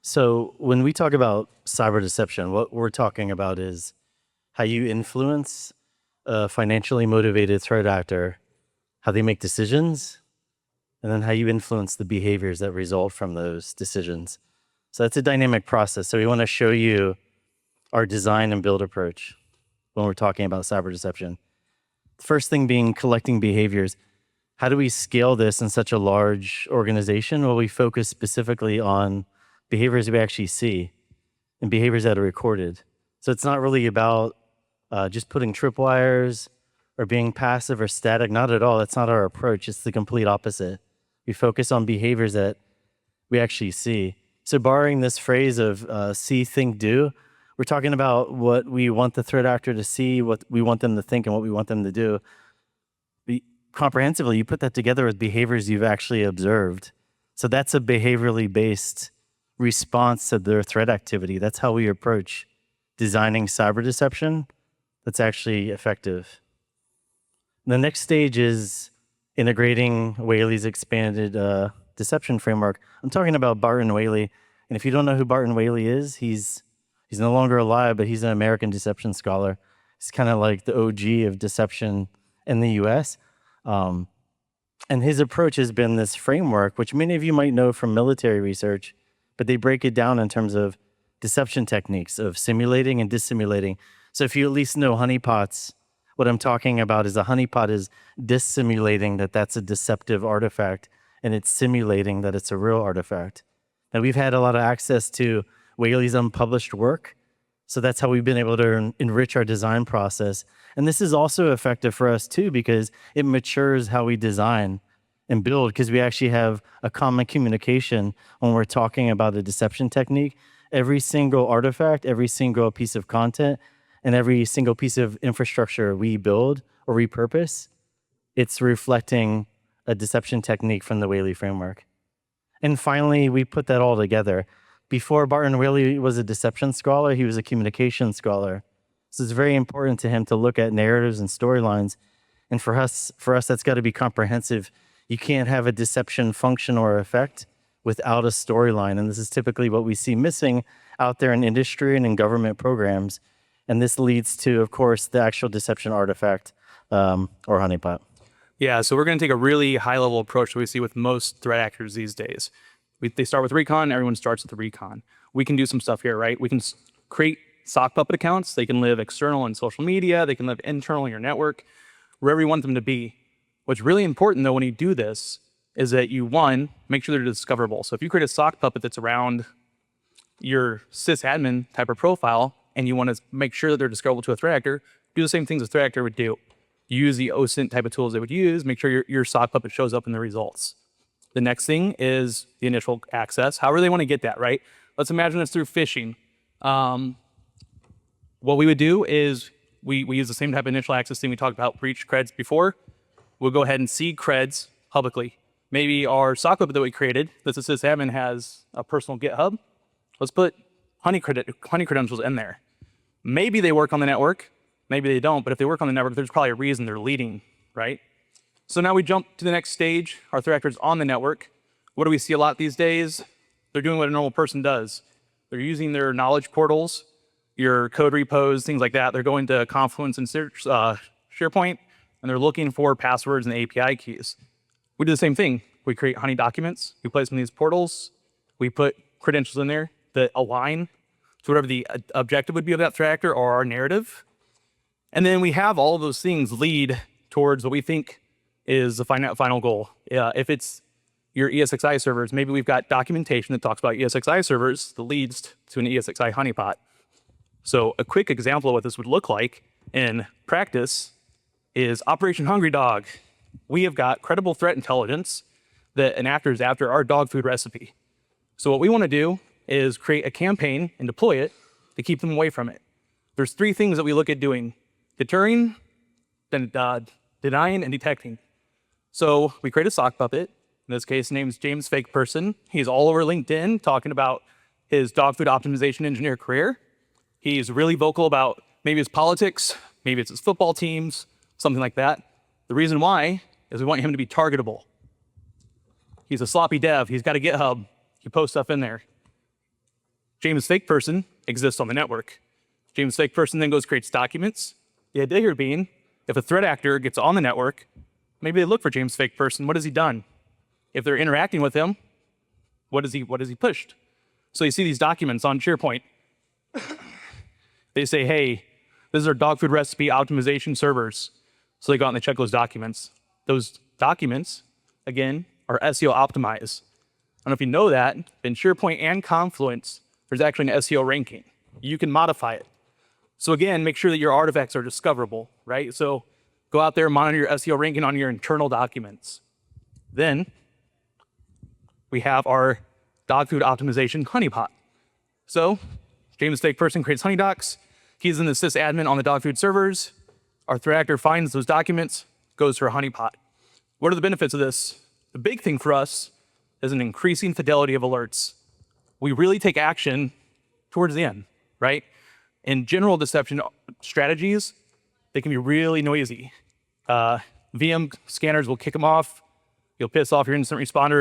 So when we talk about cyber deception, what we're talking about is how you influence a financially motivated threat actor, how they make decisions, and then how you influence the behaviors that result from those decisions. So that's a dynamic process. So we want to show you our design and build approach when we're talking about cyber deception. The first thing being collecting behaviors. How do we scale this in such a large organization? Well, we focus specifically on behaviors we actually see and behaviors that are recorded. So it's not really about just putting tripwires or being passive or static. Not at all. That's not our approach. It's the complete opposite. We focus on behaviors that we actually see. So borrowing this phrase of see, think, do, we're talking about what we want the threat actor to see, what we want them to think, and what we want them to do. Comprehensively, you put that together with behaviors you've actually observed. So that's a behaviorally based response to their threat activity. That's how we approach designing cyber deception that's actually effective. The next stage is integrating Whaley's expanded deception framework. I'm talking about Barton Whaley. And if you don't know who Barton Whaley is, he's no longer alive, but he's an American deception scholar. He's kind of like the OG of deception in the US. And his approach has been this framework, which many of you might know from military research, but they break it down in terms of deception techniques of simulating and dissimulating. So if you at least know honeypots, what I'm talking about is a honeypot is dissimulating that that's a deceptive artifact, and it's simulating that it's a real artifact. Now, we've had a lot of access to Whaley's unpublished work, so that's how we've been able to enrich our design process. And this is also effective for us too, because it matures how we design and build, because we actually have a common communication when we're talking about a deception technique. Every single artifact, every single piece of content, and every single piece of infrastructure we build or repurpose, it's reflecting a deception technique from the Whaley framework. And finally, we put that all together. Before Barton Whaley was a deception scholar, he was a communication scholar. So it's very important to him to look at narratives and storylines. And for us, that's got to be comprehensive. You can't have a deception function or effect without a storyline. And this is typically what we see missing out there in industry and in government programs. And this leads to, of course, the actual deception artifact or honeypot. Yeah, so we're going to take a really high-level approach that we see with most threat actors these days. They start with recon. Everyone starts with the recon. We can do some stuff here, right? We can create sock puppet accounts. They can live external in social media. They can live internal in your network, wherever you want them to be. What's really important, though, when you do this is that you, one, make sure they're discoverable. So if you create a sock puppet that's around your sysadmin type of profile and you want to make sure that they're discoverable to a threat actor, do the same things a threat actor would do. Use the OSINT type of tools they would use. Make sure your sock puppet shows up in the results. The next thing is the initial access. However they want to get that, right? Let's imagine it's through phishing. What we would do is we use the same type of initial access thing we talked about breach creds before. We'll go ahead and seed creds publicly. Maybe our sock puppet that we created, that's a sysadmin, has a personal GitHub. Let's put honey credentials in there. Maybe they work on the network. Maybe they don't. But if they work on the network, there's probably a reason they're leading, right? So now we jump to the next stage. Our threat actors on the network. What do we see a lot these days? They're doing what a normal person does. They're using their knowledge portals, your code repos, things like that. They're going to Confluence and SharePoint, and they're looking for passwords and API keys. We do the same thing. We create honey documents. We place them in these portals. We put credentials in there that align to whatever the objective would be of that threat actor or our narrative. And then we have all of those things lead towards what we think is the final goal. If it's your ESXi servers, maybe we've got documentation that talks about ESXi servers that leads to an ESXi honeypot. So a quick example of what this would look like in practice is Operation Hungry Dog. We have got credible threat intelligence that an actor is after our dog food recipe. So what we want to do is create a campaign and deploy it to keep them away from it. There's three things that we look at doing: deterring, then denying, and detecting. So we create a sock puppet. In this case, name's James Fake Person. He's all over LinkedIn talking about his dog food optimization engineer career. He's really vocal about maybe his politics, maybe it's his football teams, something like that. The reason why is we want him to be targetable. He's a sloppy dev. He's got a GitHub. He posts stuff in there. James fake person exists on the network. James fake person then goes creates documents. The idea here being, if a threat actor gets on the network, maybe they look for James fake person. What has he done? If they're interacting with him, what has he pushed? So you see these documents on SharePoint. They say, hey, this is our dog food recipe optimization servers. So they go out and they check those documents. Those documents, again, are SEO optimized. I don't know if you know that, in SharePoint and Confluence, there's actually an SEO ranking. You can modify it. So again, make sure that your artifacts are discoverable, right? So go out there, monitor your SEO ranking on your internal documents. Then we have our dog food optimization honeypot. So James fake person creates honeydocs. He's in the sysadmin on the dog food servers. Our threat actor finds those documents, goes to our honeypot. What are the benefits of this? The big thing for us is an increasing fidelity of alerts. We really take action towards the end, right? In general deception strategies, they can be really noisy. VM scanners will kick them off. You'll piss off your incident responder.